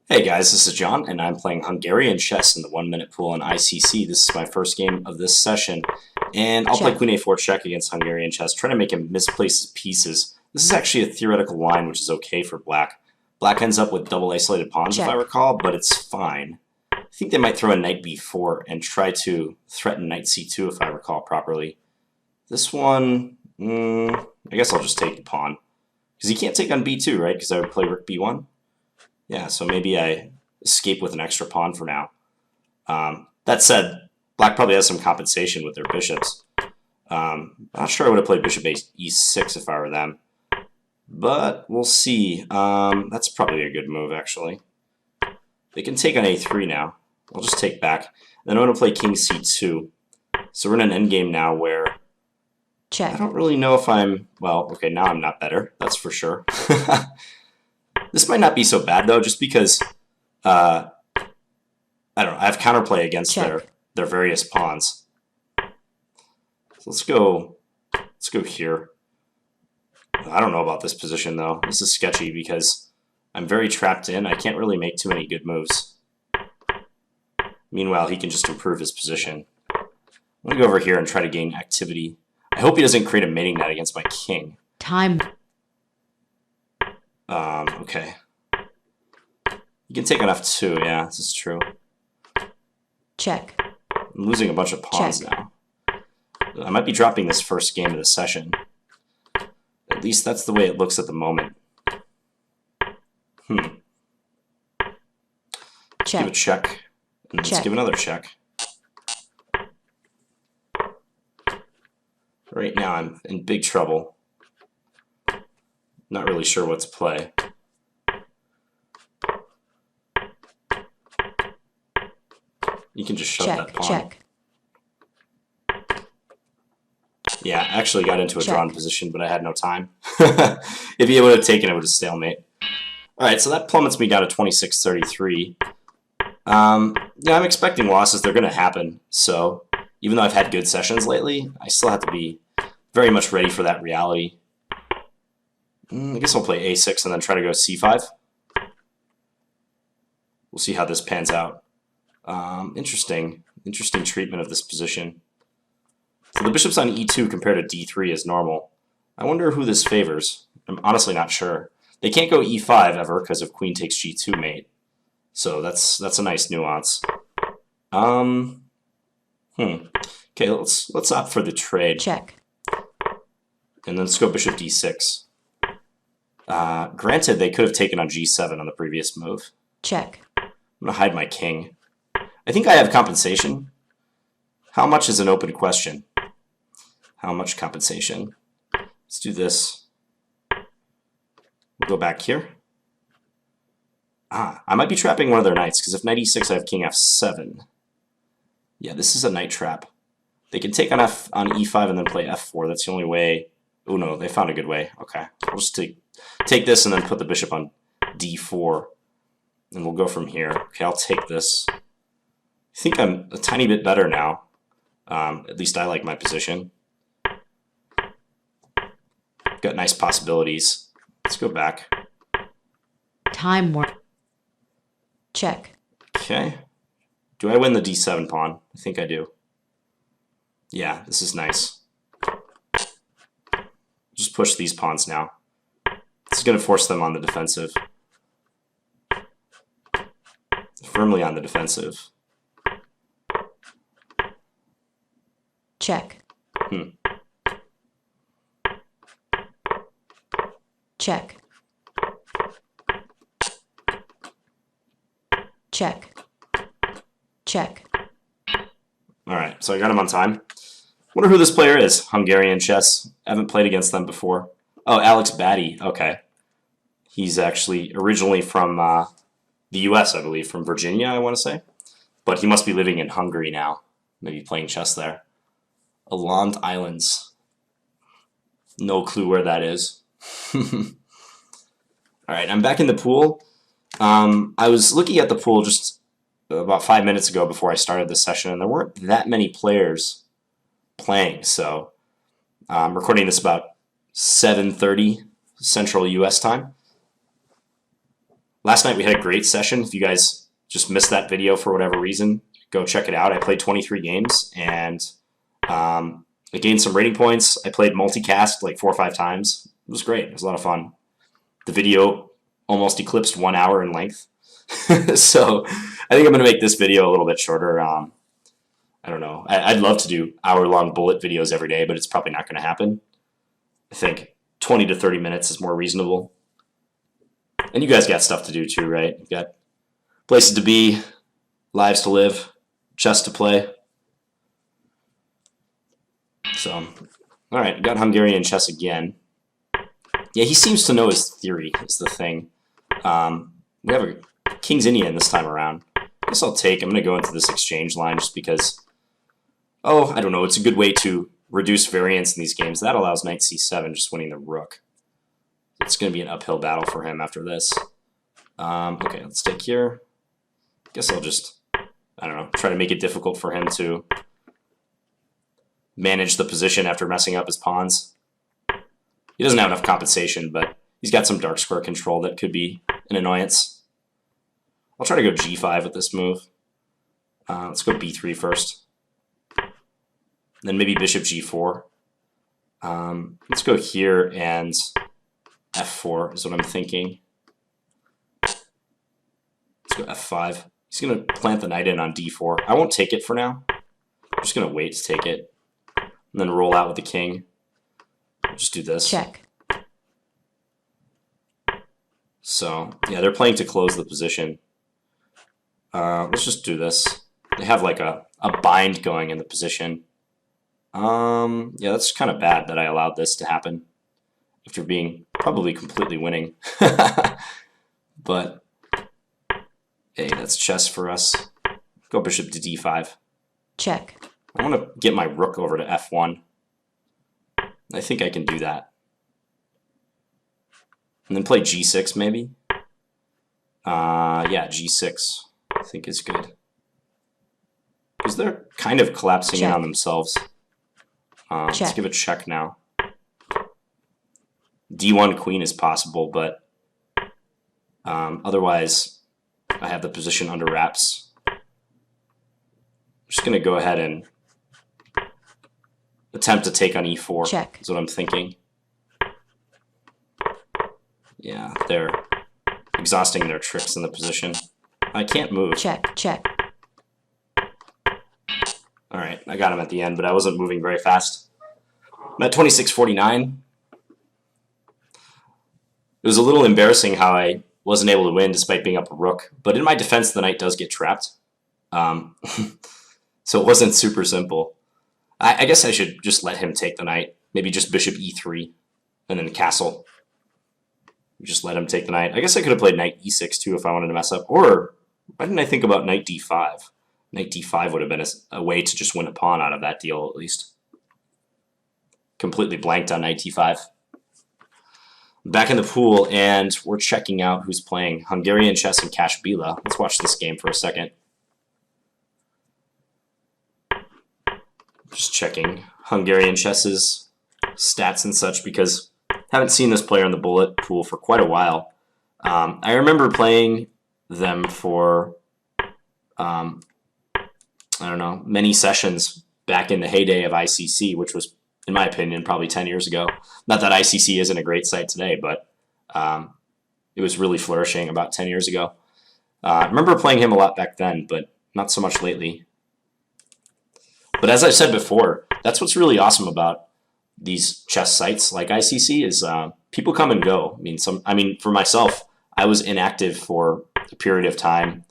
Hey guys, this is John, and I'm playing Hungarian chess in the 1-minute pool on ICC. This is my first game of this session, and I'll play Check. Queen A4 check against Hungarian chess, trying to make him misplace his pieces. This is actually a theoretical line, which is okay for black. Black ends up with double isolated pawns, if I Check. recall, but it's fine. I think they might throw a knight b4 and try to threaten knight c2, if I recall properly. This one, I guess I'll just take the pawn. Because he can't take on b2, right? Because I would play rook b1. Yeah, so maybe I escape with an extra pawn for now. That said, black probably has some compensation with their bishops. I'm not sure I would have played bishop e6 if I were them. But we'll see. That's probably a good move, actually. They can take on a3 now. I'll just take back. Then I'm going to play king c2. So we're in an endgame now where I Check. don't really know if I'm... Well, okay, now I'm not better. That's for sure. This might not be so bad, though, just because... I don't know. I have counterplay against Check. their various pawns. So let's go here. I don't know about this position, though. This is sketchy because I'm very trapped in. I can't really make too many good moves. Meanwhile, he can just improve his position. I'm going to go over here and try to gain activity. I hope he doesn't create a mating net against my king. Time. Okay. You can take on f2, yeah, this is true. Check. I'm losing a bunch of pawns Check. now. I might be dropping this first game of the session. At least that's the way it looks at the moment. Let's give a Check. check. And let's Check. give another check. Right now I'm in big trouble. Not really sure what to play. You can just shove that Check. pawn. Check. Yeah, I actually got into a Check. drawn position, but I had no time. If he would have taken it, it would have stalemate. Alright, so that plummets me down to 26-33. Yeah, I'm expecting losses. They're going to happen. So even though I've had good sessions lately, I still have to be very much ready for that reality. I guess I'll play a6 and then try to go c5. We'll see how this pans out. Interesting treatment of this position. So the bishop's on e2 compared to d3 is normal. I wonder who this favors. I'm honestly not sure. They can't go e5 ever because of queen takes g2 mate. So that's a nice nuance. Okay, let's opt for the trade. Check. And then let's go bishop d6. Granted, they could have taken on g7 on the previous move. Check. I'm going to hide my king. I think I have compensation. How much is an open question? How much compensation? Let's do this. We'll go back here. I might be trapping one of their knights, because if knight e6, I have king f7. Yeah, this is a knight trap. They can take on e5 and then play f4. That's the only way. Oh no, they found a good way. Okay, I'll just take this and then put the bishop on d4. And we'll go from here. Okay, I'll take this. I think I'm a tiny bit better now. At least I like my position. Got nice possibilities. Let's go back. Time more. Check. Okay. Do I win the d7 pawn? I think I do. Yeah, this is nice. Just push these pawns now. This is going to force them on the defensive. Firmly on the defensive. Check. Check. Check. Check. Alright, so I got him on time. Wonder who this player is. Hungarian chess. I haven't played against them before. Oh, Alex Batty. Okay. He's actually originally from the US, I believe. From Virginia, I want to say. But he must be living in Hungary now. Maybe playing chess there. Aland Islands. No clue where that is. Alright, I'm back in the pool. I was looking at the pool just about 5 minutes ago before I started this session, and there weren't that many players playing. So I'm recording this about 7:30 Central US time. Last night we had a great session. If you guys just missed that video for whatever reason, go check it out. I played 23 games, and I gained some rating points. I played multicast like 4 or 5 times. It was great. It was a lot of fun. The video almost eclipsed 1 hour in length. So I think I'm going to make this video a little bit shorter. I don't know. I'd love to do hour-long bullet videos every day, but it's probably not going to happen. I think 20 to 30 minutes is more reasonable. And you guys got stuff to do too, right? You've got places to be, lives to live, chess to play. So, all right, got Hungarian chess again. Yeah, he seems to know his theory is the thing. We have a King's Indian this time around. I guess I'll take. I'm going to go into this exchange line just because, I don't know, it's a good way to reduce variance in these games. That allows knight c7, just winning the rook. It's going to be an uphill battle for him after this. Okay, let's take here. Guess I'll just, I don't know, try to make it difficult for him to manage the position after messing up his pawns. He doesn't have enough compensation, but he's got some dark square control that could be an annoyance. I'll try to go g5 with this move. Let's go b3 first. Then maybe bishop g4. Let's go here and f4 is what I'm thinking. Let's go f5. He's going to plant the knight in on d4. I won't take it for now. I'm just going to wait to take it. And then roll out with the king. Just do this. Check. So, yeah, they're playing to close the position. Let's just do this. They have like a bind going in the position. Yeah, that's kind of bad that I allowed this to happen after being probably completely winning. But, hey, that's chess for us. Go bishop to d5. Check. I want to get my rook over to f1. I think I can do that. And then play g6 maybe. Yeah, g6 I think is good. Because they're kind of collapsing in on themselves. Let's give a check now. d1 queen is possible, but otherwise I have the position under wraps. I'm just going to go ahead and attempt to take on e4. Check. Is what I'm thinking. Yeah, they're exhausting their tricks in the position. I can't move. Check, check. All right, I got him at the end, but I wasn't moving very fast. I'm at 26:49. It was a little embarrassing how I wasn't able to win despite being up a rook, but in my defense, the knight does get trapped. So it wasn't super simple. I guess I should just let him take the knight. Maybe just bishop e3 and then castle. Just let him take the knight. I guess I could have played knight e6 too if I wanted to mess up. Or why didn't I think about knight d5? Knight d5 would have been a way to just win a pawn out of that deal at least. Completely blanked on knight d5. Back in the pool, and we're checking out who's playing Hungarian chess and Kashbila. Let's watch this game for a second. Just checking Hungarian chess's stats and such because I haven't seen this player in the bullet pool for quite a while. I remember playing them for, I don't know, many sessions back in the heyday of ICC, which was, in my opinion, probably 10 years ago. Not that ICC isn't a great site today, but it was really flourishing about 10 years ago. I remember playing him a lot back then, but not so much lately. But as I've said before, that's what's really awesome about these chess sites like ICC is people come and go. I mean, for myself, I was inactive for a period of time,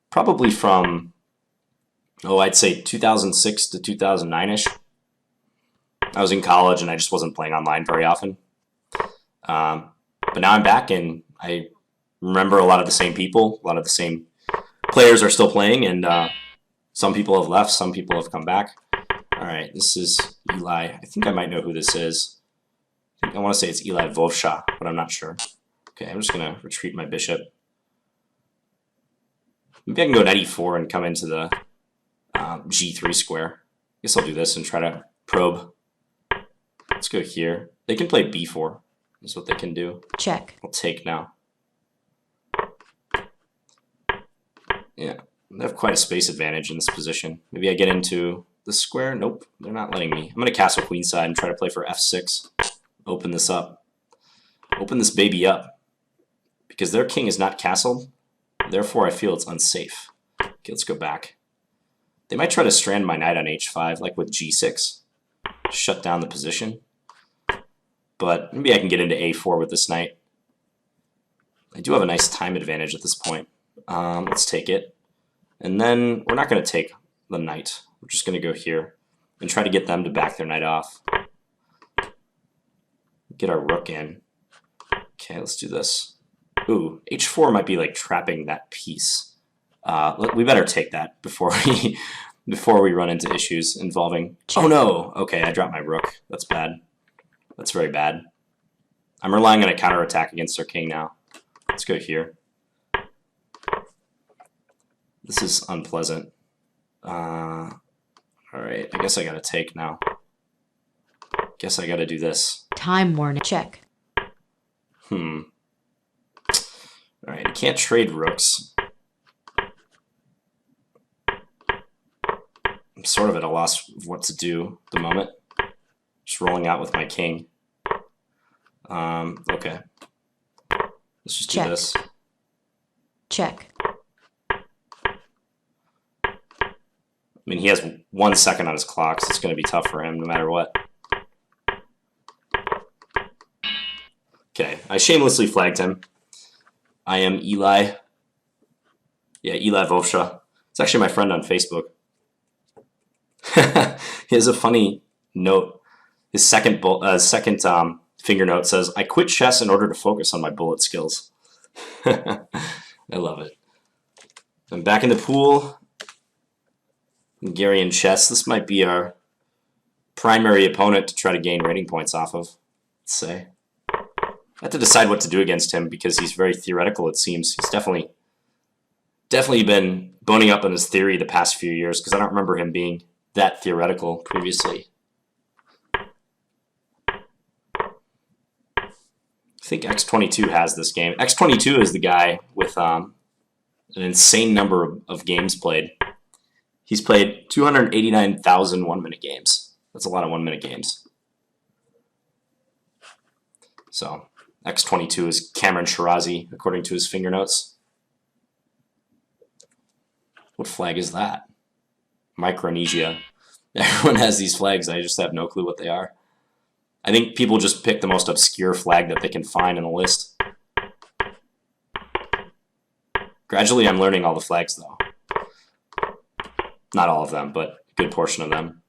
probably from, I'd say 2006 to 2009-ish. I was in college and I just wasn't playing online very often. But now I'm back and I remember a lot of the same people, a lot of the same players are still playing, and some people have left, some people have come back. All right, this is Eli. I think I might know who this is. I want to say it's Eli Vovsha, but I'm not sure. Okay, I'm just going to retreat my bishop. Maybe I can go knight e4 and come into the g3 square. I guess I'll do this and try to probe. Let's go here. They can play b4, is what they can do. Check. I'll take now. Yeah, they have quite a space advantage in this position. Maybe I get into the square. Nope, they're not letting me. I'm going to castle queenside and try to play for f6. Open this up. Open this baby up. Because their king is not castled, therefore I feel it's unsafe. Okay, let's go back. They might try to strand my knight on h5, like with g6. Shut down the position. But maybe I can get into a4 with this knight. I do have a nice time advantage at this point. Let's take it. And then we're not going to take the knight. We're just going to go here and try to get them to back their knight off. Get our rook in. Okay, let's do this. Ooh, h4 might be like trapping that piece. We better take that before we run into issues involving... Check. Oh no! Okay, I dropped my rook. That's bad. That's very bad. I'm relying on a counterattack against our king now. Let's go here. This is unpleasant. Alright, I guess I gotta take now. Guess I gotta do this. Time warning. Check. Alright, you can't trade rooks. I'm sort of at a loss of what to do at the moment. Just rolling out with my king. Okay. Let's just do this. Check. I mean, he has 1 second on his clock, so it's going to be tough for him no matter what. Okay, I shamelessly flagged him. I am Eli. Yeah, Eli Vovsha. It's actually my friend on Facebook. He has a funny note. His second finger note says, "I quit chess in order to focus on my bullet skills." I love it. I'm back in the pool. Hungarian chess. This might be our primary opponent to try to gain rating points off of, let's say. I have to decide what to do against him because he's very theoretical, it seems. He's definitely been boning up on his theory the past few years because I don't remember him being that theoretical previously. I think X22 has this game. X22 is the guy with an insane number of games played. He's played 289,000 one-minute games. That's a lot of one-minute games. So X22 is Cameron Shirazi, according to his finger notes. What flag is that? Micronesia. Everyone has these flags. I just have no clue what they are. I think people just pick the most obscure flag that they can find in the list. Gradually, I'm learning all the flags, though. Not all of them, but a good portion of them.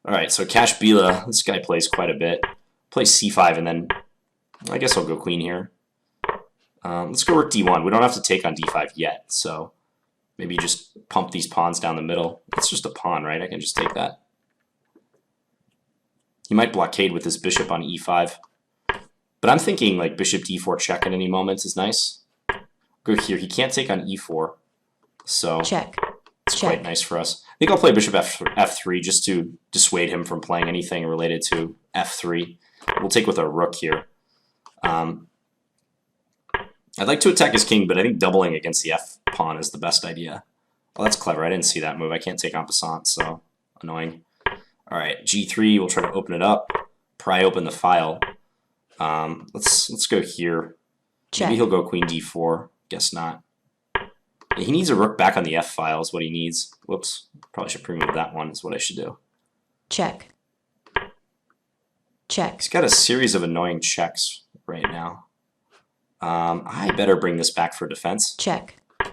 All right, so Kashbila, this guy plays quite a bit. Play c5, and then I guess I'll go queen here. Let's go rook d1. We don't have to take on d5 yet, so maybe just pump these pawns down the middle. It's just a pawn, right? I can just take that. He might blockade with his bishop on e5. But I'm thinking like bishop d4 check at any moment is nice. Go here. He can't take on e4, so check. It's quite nice for us. I think I'll play bishop f3 just to dissuade him from playing anything related to f3. We'll take with our rook here. I'd like to attack his king, but I think doubling against the f pawn is the best idea. Oh, that's clever. I didn't see that move. I can't take en passant, so annoying. All right, g3. We'll try to open it up. Pry open the file. Let's go here. Check. Maybe he'll go queen d4. Guess not. He needs a rook back on the f file is what he needs. Whoops. Probably should remove that one is what I should do. Check. Check. He's got a series of annoying checks right now. I better bring this back for defense. Check. You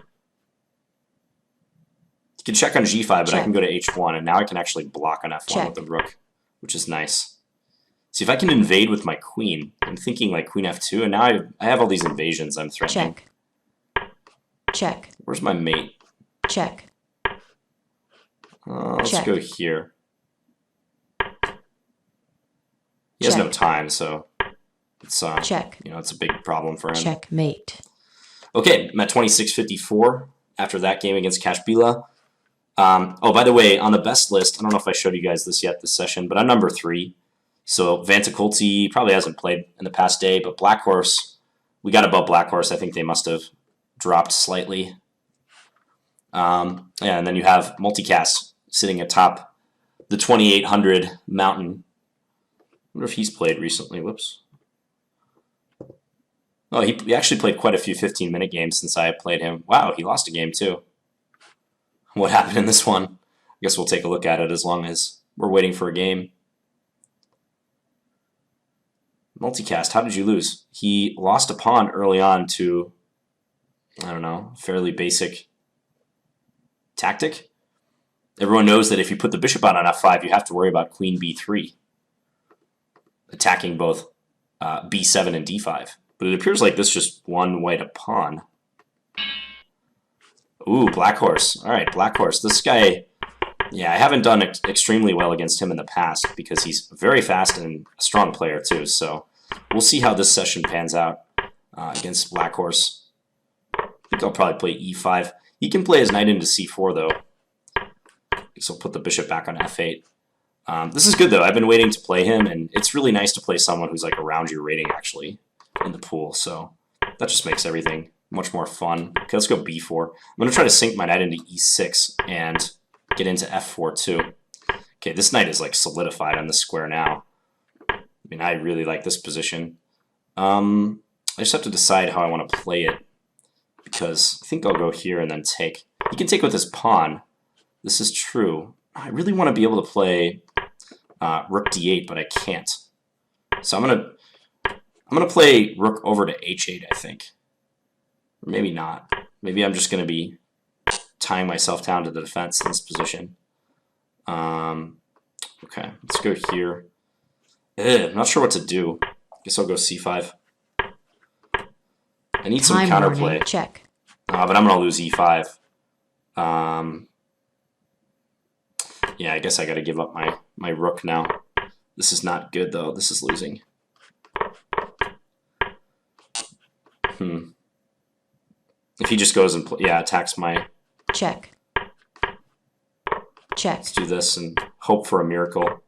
can check on g5, but Check. I can go to h1, and now I can actually block on f1 Check. with the rook, which is nice. See, if I can invade with my queen, I'm thinking like queen f2, and now I have all these invasions I'm threatening. Check. Check. Where's my mate? Check. Let's Check. go here. He has no Check. time, so it's Check. it's a big problem for him. Checkmate. Okay, I'm at 26.54 after that game against Kashbila. Oh, by the way, on the best list, I don't know if I showed you guys this yet this session, but I'm number 3. So Vantakulti probably hasn't played in the past day, but Black Horse, we got above Black Horse. I think they must have dropped slightly. Yeah, and then you have multicast sitting atop the 2800 mountain. I wonder if he's played recently. Whoops. Oh, he actually played quite a few 15-minute games since I played him. Wow, he lost a game too. What happened in this one? I guess we'll take a look at it as long as we're waiting for a game. Multicast, how did you lose? He lost a pawn early on to, I don't know, fairly basic tactic. Everyone knows that if you put the bishop out on f5, you have to worry about queen b3, attacking both b7 and d5. But it appears like this just won white a pawn. Ooh, black horse. All right, black horse. This guy, yeah, I haven't done extremely well against him in the past because he's very fast and a strong player too. So we'll see how this session pans out against black horse. I think I'll probably play e5. He can play his knight into c4 though. So I'll put the bishop back on f8. This is good though. I've been waiting to play him, and it's really nice to play someone who's like around your rating actually in the pool. So that just makes everything much more fun. Okay, let's go b4. I'm going to try to sink my knight into e6 and get into f4 too. Okay, this knight is like solidified on this square now. I mean, I really like this position. I just have to decide how I want to play it because I think I'll go here and then take. He can take with his pawn. This is true. I really want to be able to play rook d8, but I can't. So I'm gonna play rook over to h8, I think. Or maybe not. Maybe I'm just gonna be tying myself down to the defense in this position. Okay, let's go here. I'm not sure what to do. Guess I'll go c5. I need some counterplay. Check. But I'm gonna lose e5. Yeah, I guess I gotta give up my rook now. This is not good though. This is losing. If he just goes and attacks my... Check. Check. Let's do this and hope for a miracle.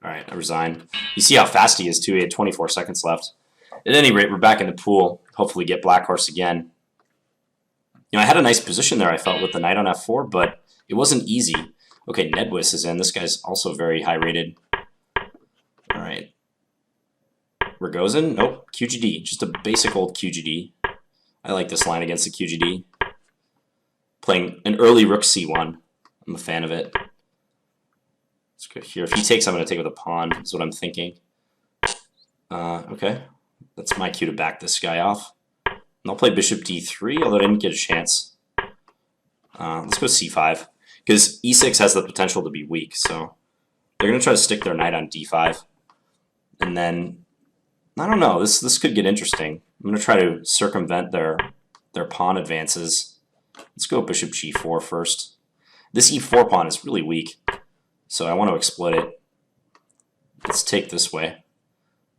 Alright, I resign. You see how fast he is too. He had 24 seconds left. At any rate, we're back in the pool. Hopefully get black horse again. You know, I had a nice position there, I felt, with the knight on f4, but it wasn't easy. Okay, Nedwis is in. This guy's also very high rated. Alright. Rogozin? Nope. QGD. Just a basic old QGD. I like this line against the QGD. Playing an early rook c1. I'm a fan of it. Let's go here. If he takes, I'm going to take with a pawn, is what I'm thinking. Okay. That's my cue to back this guy off. And I'll play bishop d3, although I didn't get a chance. Let's go c5. Because e6 has the potential to be weak, so they're going to try to stick their knight on d5. And then, I don't know, this could get interesting. I'm going to try to circumvent their pawn advances. Let's go bishop g4 first. This e4 pawn is really weak, so I want to exploit it. Let's take this way.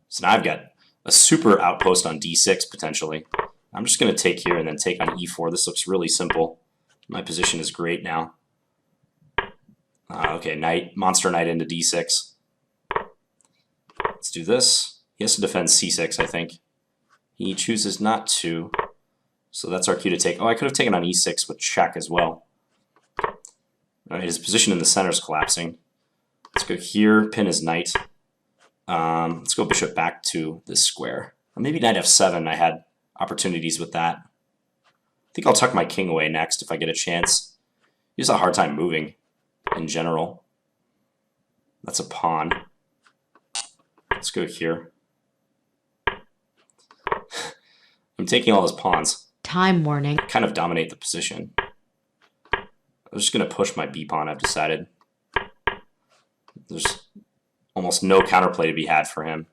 So now I've got a super outpost on d6, potentially. I'm just going to take here and then take on e4. This looks really simple. My position is great now. Okay, monster knight into d6. Let's do this. He has to defend c6, I think. He chooses not to. So that's our cue to take. Oh, I could have taken on e6 with check as well. All right, his position in the center is collapsing. Let's go here, pin his knight. Let's go bishop back to this square. Or maybe knight f7. I had opportunities with that. I think I'll tuck my king away next if I get a chance. He has a hard time moving in general. That's a pawn. Let's go here. I'm taking all his pawns. Time warning. Kind of dominate the position. I'm just going to push my b pawn, I've decided. There's almost no counterplay to be had for him.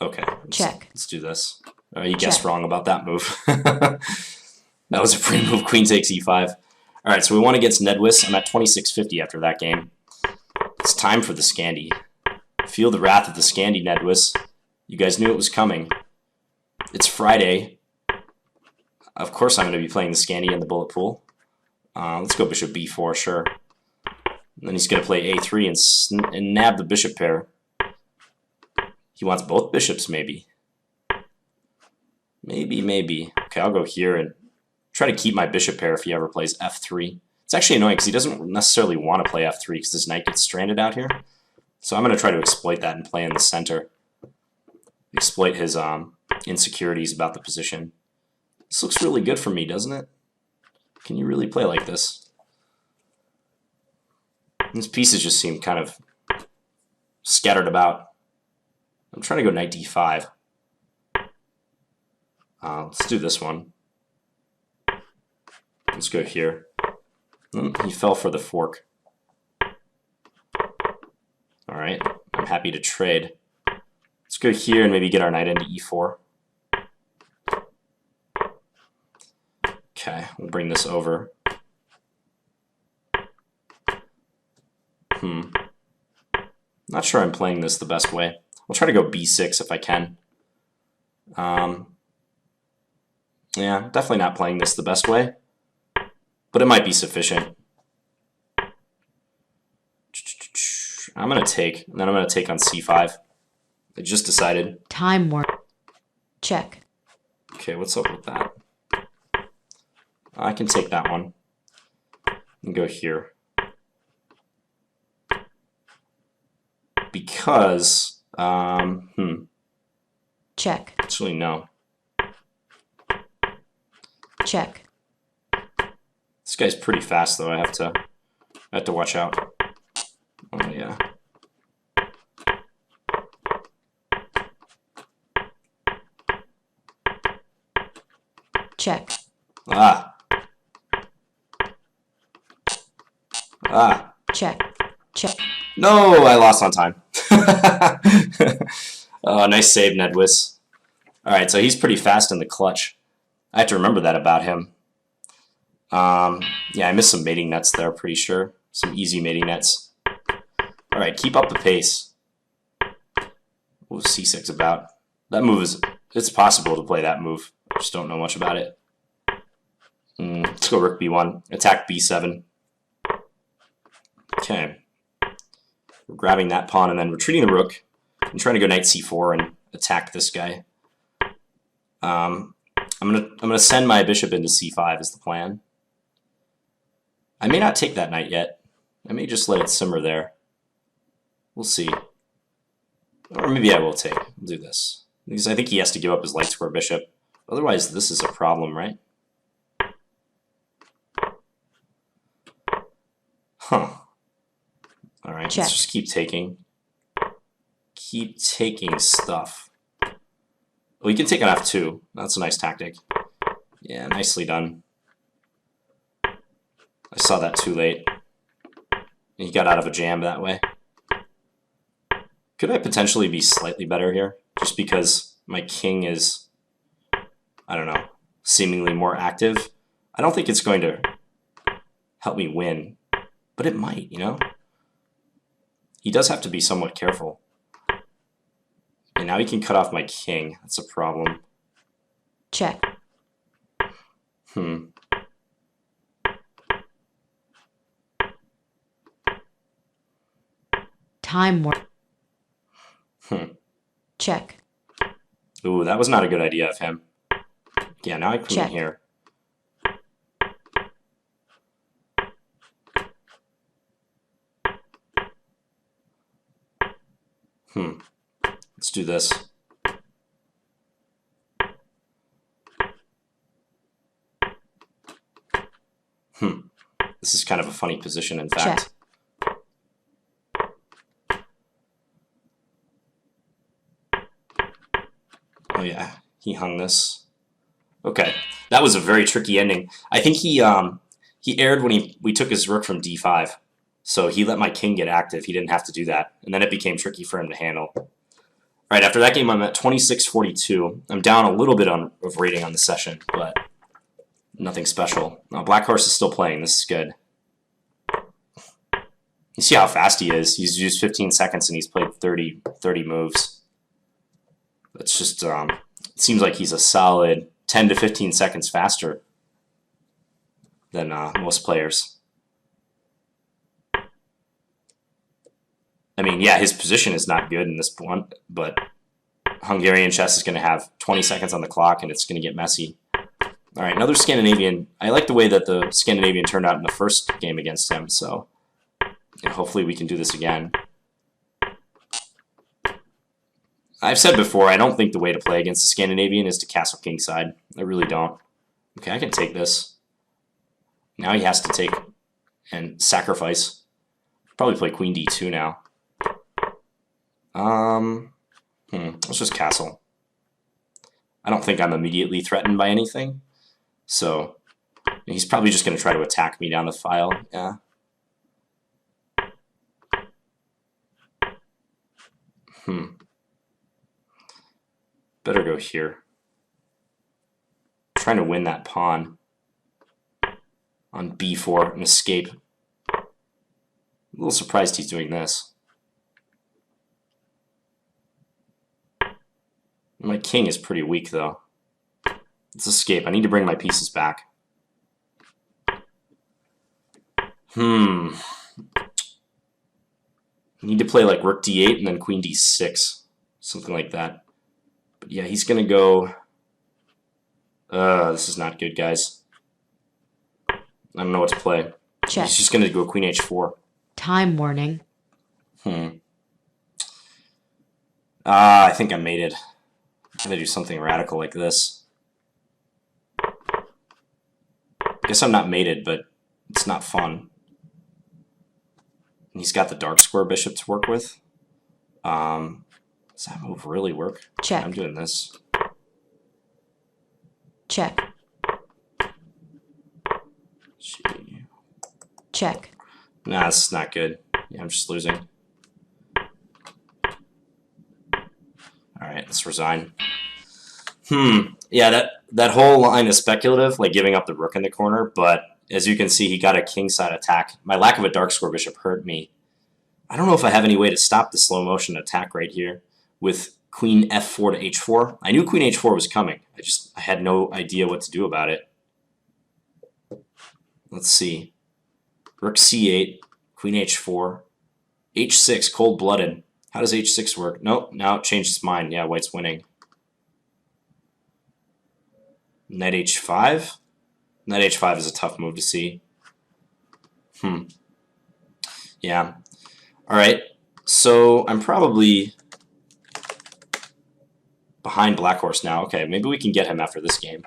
Okay. Check. Let's do this. You guessed wrong about that move. That was a free move. Queen takes e5. All right, so we won against Nedwis. I'm at 2650 after that game. It's time for the Scandi. Feel the wrath of the Scandi, Nedwis. You guys knew it was coming. It's Friday. Of course I'm going to be playing the Scandi in the bullet pool. Let's go bishop b4, sure. And then he's going to play a3 and nab the bishop pair. He wants both bishops, maybe. Maybe. Okay, I'll go here and try to keep my bishop pair if he ever plays f3. It's actually annoying because he doesn't necessarily want to play f3 because his knight gets stranded out here. So I'm going to try to exploit that and play in the center. Exploit his insecurities about the position. This looks really good for me, doesn't it? Can you really play like this? These pieces just seem kind of scattered about. I'm trying to go knight d5. Let's do this one. Let's go here. He fell for the fork. Alright, I'm happy to trade. Let's go here and maybe get our knight into e4. Okay, we'll bring this over. Not sure I'm playing this the best way. I'll try to go b6 if I can. Yeah, definitely not playing this the best way, but it might be sufficient. I'm going to take, and then I'm going to take on c5. I just decided. Time warp. Check. Okay, what's up with that? I can take that one and go here. Because, Check. actually, no. Check. This guy's pretty fast, though. I have to watch out. Oh, yeah. Check. Ah. Check. Check. No, I lost on time. Oh, nice save, Nedwis. All right, so he's pretty fast in the clutch. I have to remember that about him. Yeah, I missed some mating nets there, pretty sure. Some easy mating nets. All right, keep up the pace. What was c6 about? That move is, it's possible to play that move. I just don't know much about it. Let's go rook b1, attack b7. Okay. We're grabbing that pawn and then retreating the rook. I'm trying to go knight c4 and attack this guy. I'm gonna send my bishop into c5 is the plan. I may not take that knight yet. I may just let it simmer there. We'll see. Or maybe I will take. I'll do this. Because I think he has to give up his light square bishop. Otherwise, this is a problem, right? Huh. Alright, let's just keep taking. Keep taking stuff. Well, you can take an f2. That's a nice tactic. Yeah, nicely done. I saw that too late. He got out of a jam that way. Could I potentially be slightly better here? Just because my king is, I don't know, seemingly more active? I don't think it's going to help me win, but it might, you know? He does have to be somewhat careful. And now he can cut off my king. That's a problem. Check. Time warp. Check. Ooh, that was not a good idea of him. Yeah, now I come in here. Let's do this. This is kind of a funny position, in fact. Oh yeah, he hung this. Okay, that was a very tricky ending. I think he erred when we took his rook from d5. So he let my king get active. He didn't have to do that. And then it became tricky for him to handle. All right, after that game, I'm at 26-42. I'm down a little bit of rating on the session, but nothing special. Now, Black Horse is still playing. This is good. You see how fast he is. He's used 15 seconds, and he's played 30 moves. That's just, it seems like he's a solid 10 to 15 seconds faster than most players. I mean, yeah, his position is not good in this one, but Hungarian chess is going to have 20 seconds on the clock, and it's going to get messy. All right, another Scandinavian. I like the way that the Scandinavian turned out in the first game against him, so hopefully we can do this again. I've said before, I don't think the way to play against the Scandinavian is to castle kingside. I really don't. Okay, I can take this. Now he has to take and sacrifice. Probably play queen d2 now. Let's just castle. I don't think I'm immediately threatened by anything. So he's probably just going to try to attack me down the file. Yeah. Better go here. Trying to win that pawn on b4 and escape. A little surprised he's doing this. My king is pretty weak, though. Let's escape. I need to bring my pieces back. I need to play like rook d8 and then queen d6. Something like that. But yeah, he's going to go... this is not good, guys. I don't know what to play. Check. He's just going to go queen h4. Time warning. I think I mated. I'm going to do something radical like this. I guess I'm not mated, but it's not fun. And he's got the dark square bishop to work with. Does that move really work? Check. I'm doing this. Check. Gee. Check. Nah, this is not good. Yeah, I'm just losing. Alright, let's resign. Yeah, that whole line is speculative, like giving up the rook in the corner, but as you can see, he got a kingside attack. My lack of a dark square bishop hurt me. I don't know if I have any way to stop the slow motion attack right here with queen f4 to h4. I knew queen h4 was coming. I had no idea what to do about it. Let's see. Rook c8, queen h4, h6, cold-blooded. How does h6 work? Nope, now it changed its mind. Yeah, white's winning. Knight h5. Knight h5 is a tough move to see. Yeah. Alright, so I'm probably behind Black Horse now. Okay, maybe we can get him after this game.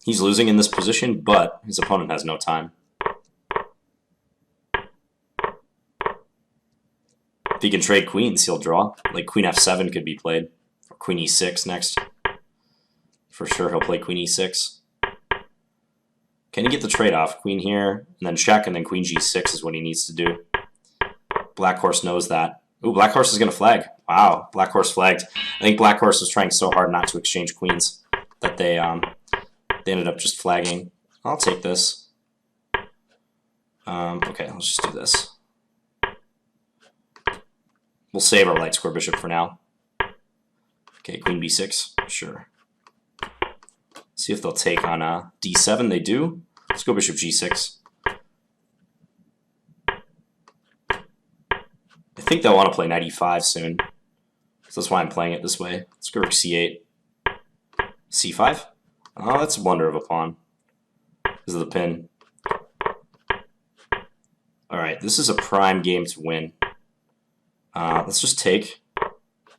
He's losing in this position, but his opponent has no time. If he can trade queens, he'll draw. Like queen f7 could be played. Or queen e6 next. For sure he'll play queen e6. Can he get the trade-off? Queen here, and then check, and then queen g6 is what he needs to do. Black Horse knows that. Ooh, Black Horse is going to flag. Wow, Black Horse flagged. I think Black Horse was trying so hard not to exchange queens that they ended up just flagging. I'll take this. Okay, let's just do this. We'll save our light square bishop for now. Okay, queen b6, sure. See if they'll take on d7. They do. Let's go bishop g6. I think they'll want to play knight e5 soon. So that's why I'm playing it this way. Let's go rook c8. c5. Oh, that's a wonder of a pawn. This is the pin. Alright, this is a prime game to win. Let's just take.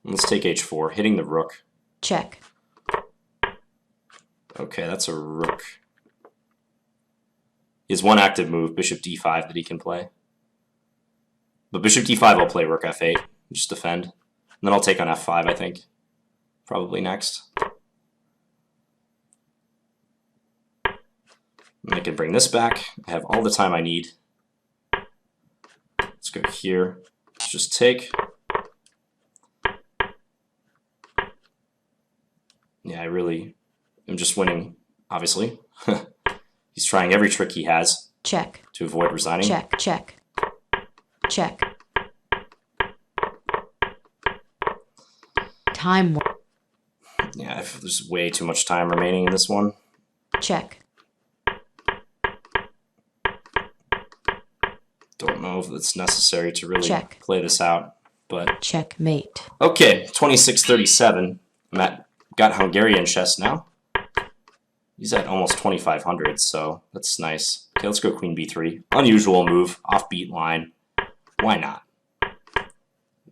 Let's take h4, hitting the rook. Check. Okay, that's a rook. He has one active move, bishop d5, that he can play. But bishop d5, I'll play rook f8, just defend. And then I'll take on f5, I think. Probably next. And I can bring this back. I have all the time I need. Let's go here. Let's just take. Yeah, I really am just winning, obviously. He's trying every trick he has. Check. To avoid resigning. Check, check. Check. Time. Yeah, there's way too much time remaining in this one. Check. Don't know if it's necessary to really Check. play this out, but Checkmate. okay, 26-37. Matt got Hungarian chess now. He's at almost 2,500, so that's nice. Okay, let's go queen b3. Unusual move, offbeat line. Why not?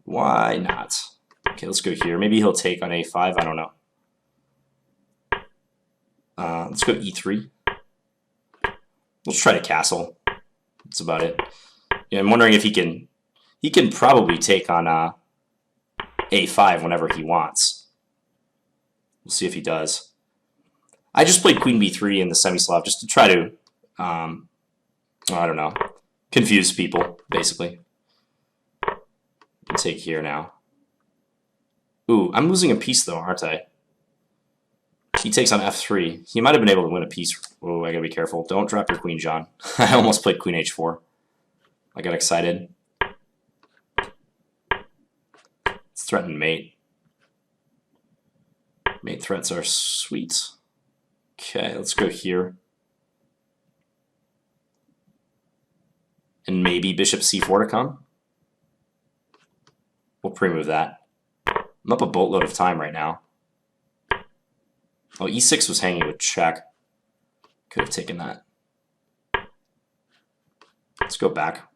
Why not? Okay, let's go here. Maybe he'll take on a5. I don't know. Let's go e3. Let's try to castle. That's about it. Yeah, I'm wondering if he can. He can probably take on a5 whenever he wants. We'll see if he does. I just played queen b3 in the semi-Slav just to try to, I don't know, confuse people, basically. Can take here now. Ooh, I'm losing a piece though, aren't I? He takes on f3. He might have been able to win a piece. Oh, I gotta be careful. Don't drop your queen, John. I almost played queen h4. I got excited. Let's threaten mate. Mate threats are sweet. Okay, let's go here. And maybe bishop c4 to come. We'll pre-move that. I'm up a boatload of time right now. Oh, e6 was hanging with check. Could have taken that. Let's go back.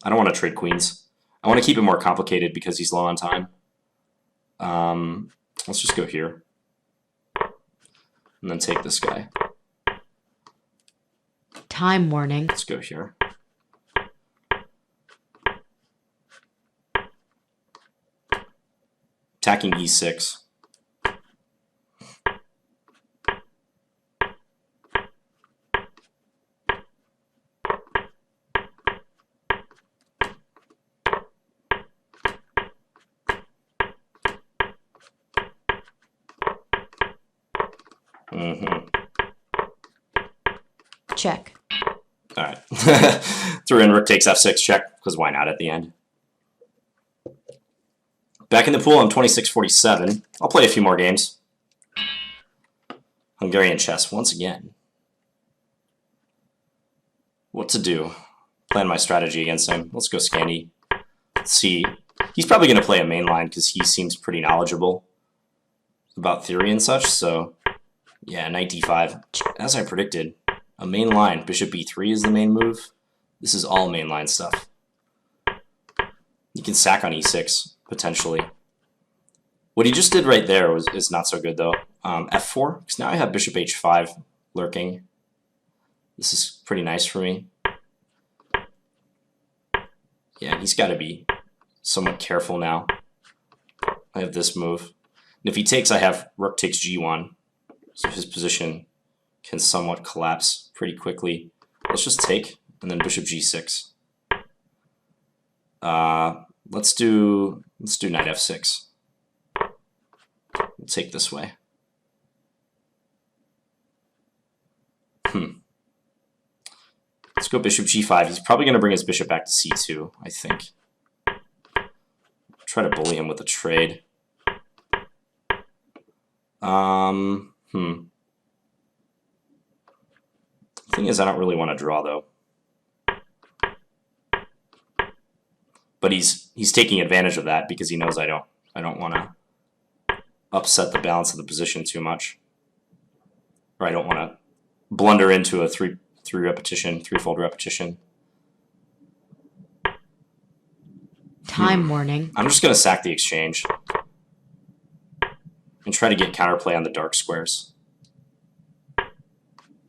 I don't want to trade queens. I want to keep it more complicated because he's low on time. Let's just go here. And then take this guy. Time warning. Let's go here. Attacking e6. Check. All right. Threw in rook takes f6 check, because why not at the end? Back in the pool, I'm 26-47. I'll play a few more games. Hungarian chess once again. What to do? Plan my strategy against him. Let's go Scandi. Let's see. He's probably going to play a main line because he seems pretty knowledgeable about theory and such. So, yeah, knight d5. As I predicted, a main line. Bishop b3 is the main move. This is all main line stuff. You can sack on e6. Potentially. What he just did right there is not so good, though. f4, because now I have bishop h5 lurking. This is pretty nice for me. Yeah, he's got to be somewhat careful now. I have this move. And if he takes, I have rook takes g1. So his position can somewhat collapse pretty quickly. Let's just take, and then bishop g6. Let's do knight f6. We'll take this way. Let's go bishop g5. He's probably going to bring his bishop back to c2, I think. Try to bully him with a trade. The thing is, I don't really want to draw, though. But he's taking advantage of that because he knows I don't want to upset the balance of the position too much. Or I don't want to blunder into a threefold repetition. Time warning. I'm just going to sack the exchange and try to get counterplay on the dark squares.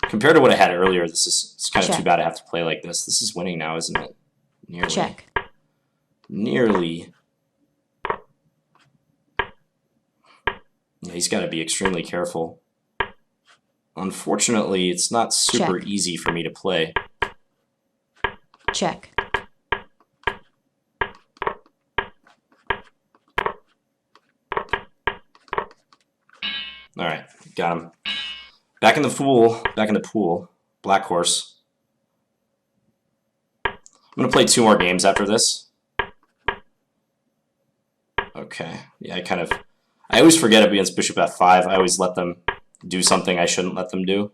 Compared to what I had earlier, it's kind of too bad I have to play like this. This is winning now, isn't it? Nearly. Check. Nearly. Yeah, he's got to be extremely careful. Unfortunately, it's not super easy for me to play. Check. All right, got him. Back in the pool. Black horse. I'm going to play 2 more games after this. Okay. Yeah, I always forget against bishop f5. I always let them do something I shouldn't let them do.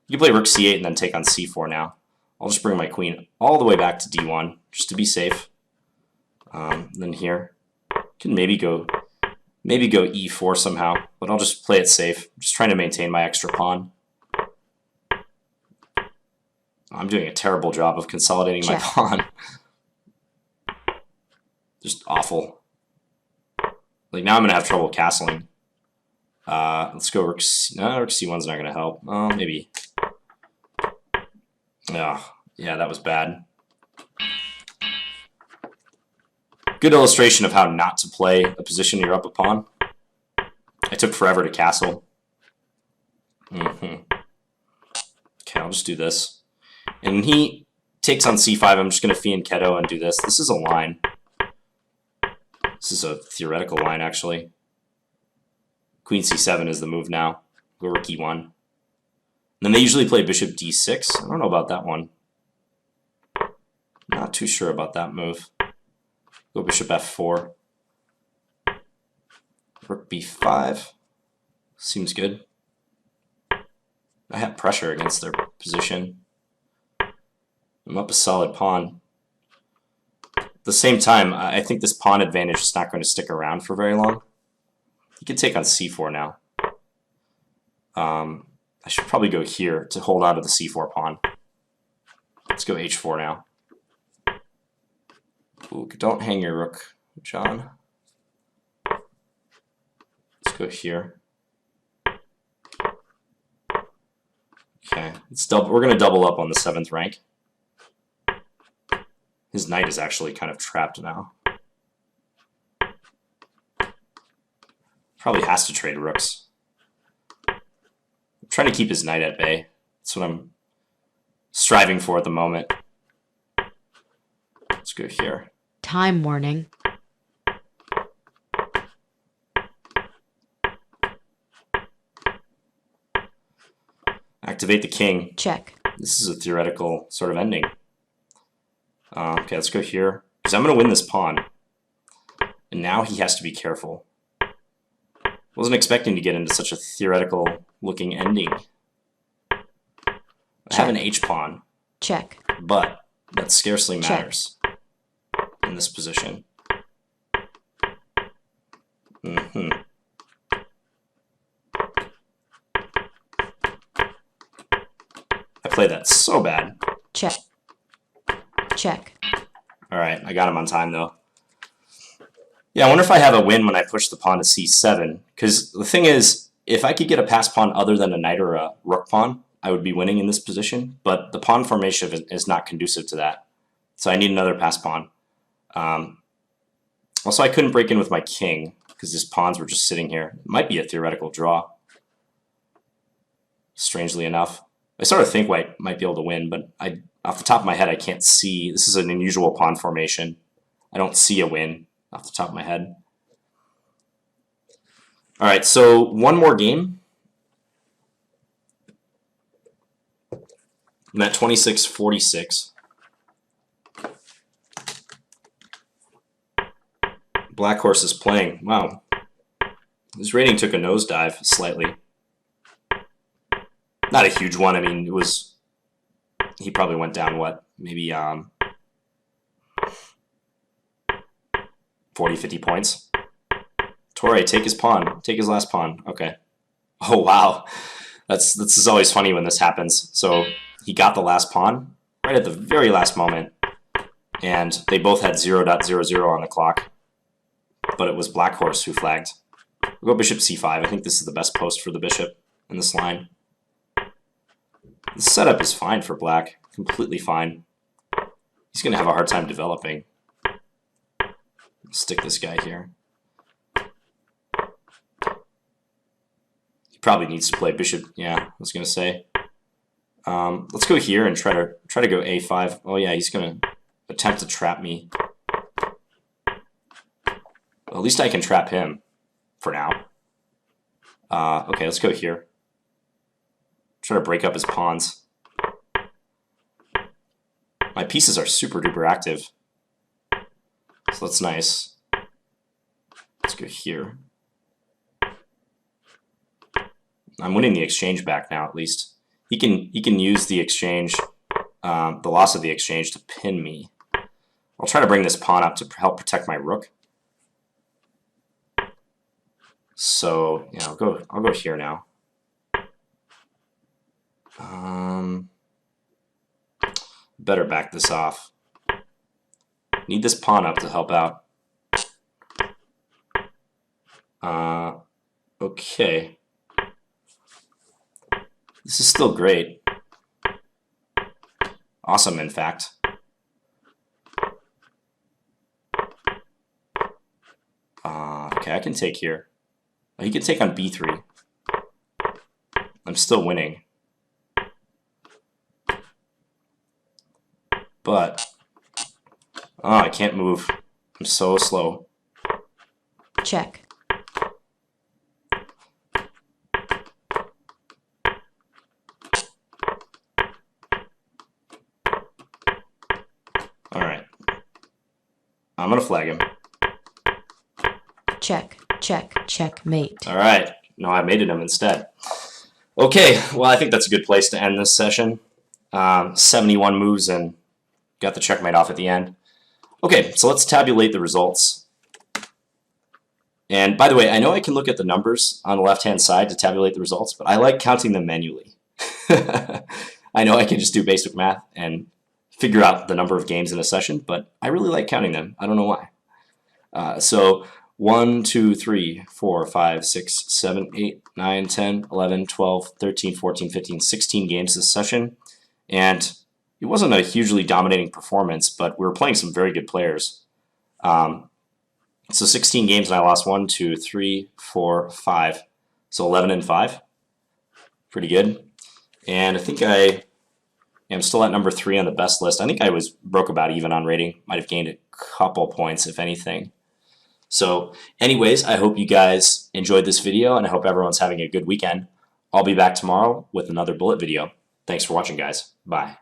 You can play rook c8 and then take on c4 now. I'll just bring my queen all the way back to d1, just to be safe. Then here, can maybe go e4 somehow, but I'll just play it safe. Just trying to maintain my extra pawn. I'm doing a terrible job of consolidating my pawn. Just awful. Like now I'm gonna have trouble castling. Let's go rook C. No, rook C1's not gonna help. Oh, maybe. Yeah, that was bad. Good illustration of how not to play a position you're up a pawn. I took forever to castle. Okay, I'll just do this. And when he takes on c5, I'm just going to fianchetto and do this. This is a line. This is a theoretical line, actually. Queen c7 is the move now. Go rook e1. And then they usually play bishop d6. I don't know about that one. Not too sure about that move. Go bishop f4. Rook b5. Seems good. I have pressure against their position. I'm up a solid pawn. At the same time, I think this pawn advantage is not going to stick around for very long. He can take on c4 now. I should probably go here to hold on to the c4 pawn. Let's go h4 now. Ooh, don't hang your rook, John. Let's go here. Okay, we're going to double up on the 7th rank. His knight is actually kind of trapped now. Probably has to trade rooks. I'm trying to keep his knight at bay. That's what I'm striving for at the moment. Let's go here. Time warning. Activate the king. Check. This is a theoretical sort of ending. Okay, let's go here. Because I'm going to win this pawn. And now he has to be careful. Wasn't expecting to get into such a theoretical looking ending. I have an h-pawn. Check. But that scarcely matters in this position. I played that so bad. Check. Check. Alright, I got him on time though. Yeah, I wonder if I have a win when I push the pawn to c7. Because the thing is, if I could get a pass pawn other than a knight or a rook pawn, I would be winning in this position. But the pawn formation is not conducive to that. So I need another pass pawn. Also, I couldn't break in with my king because his pawns were just sitting here. It might be a theoretical draw. Strangely enough. I sort of think White might be able to win, but off the top of my head, I can't see. This is an unusual pawn formation. I don't see a win off the top of my head. All right, so one more game. I'm at 26-46. Black horse is playing. Wow. His rating took a nosedive slightly. Not a huge one. I mean, it was... He probably went down, what? Maybe 40, 50 points. Torre, take his pawn. Take his last pawn. Okay. Oh, wow. This is always funny when this happens. So he got the last pawn right at the very last moment. And they both had 0.00 on the clock. But it was Black Horse who flagged. We'll go bishop c5. I think this is the best post for the bishop in this line. The setup is fine for Black. Completely fine. He's going to have a hard time developing. Stick this guy here. He probably needs to play bishop. Yeah, I was going to say. Let's go here and try to go a5. Oh yeah, he's going to attempt to trap me. Well, at least I can trap him for now. Okay, let's go here. Try to break up his pawns. My pieces are super duper active. So that's nice. Let's go here. I'm winning the exchange back now, at least. He can use the exchange, the loss of the exchange, to pin me. I'll try to bring this pawn up to help protect my rook. So yeah, I'll go here now. Better back this off. Need this pawn up to help out. Okay. This is still great. Awesome, in fact. Okay, I can take here. He can take on b3. I'm still winning. But, I can't move. I'm so slow. Check. Alright. I'm going to flag him. Check, check, checkmate. Alright. No, I mated him instead. Okay, well, I think that's a good place to end this session. 71 moves and got the checkmate off at the end. Okay, so let's tabulate the results. And by the way, I know I can look at the numbers on the left-hand side to tabulate the results, but I like counting them manually. I know I can just do basic math and figure out the number of games in a session, but I really like counting them. I don't know why. So 1, 2, 3, 4, 5, 6, 7, 8, 9, 10, 11, 12, 13, 14, 15, 16 games this session. And it wasn't a hugely dominating performance, but we were playing some very good players. So 16 games and I lost 1, 2, 3, 4, 5. So 11 and 5. Pretty good. And I think I am still at number 3 on the best list. I think I broke about even on rating. Might have gained a couple points, if anything. So anyways, I hope you guys enjoyed this video, and I hope everyone's having a good weekend. I'll be back tomorrow with another bullet video. Thanks for watching, guys. Bye.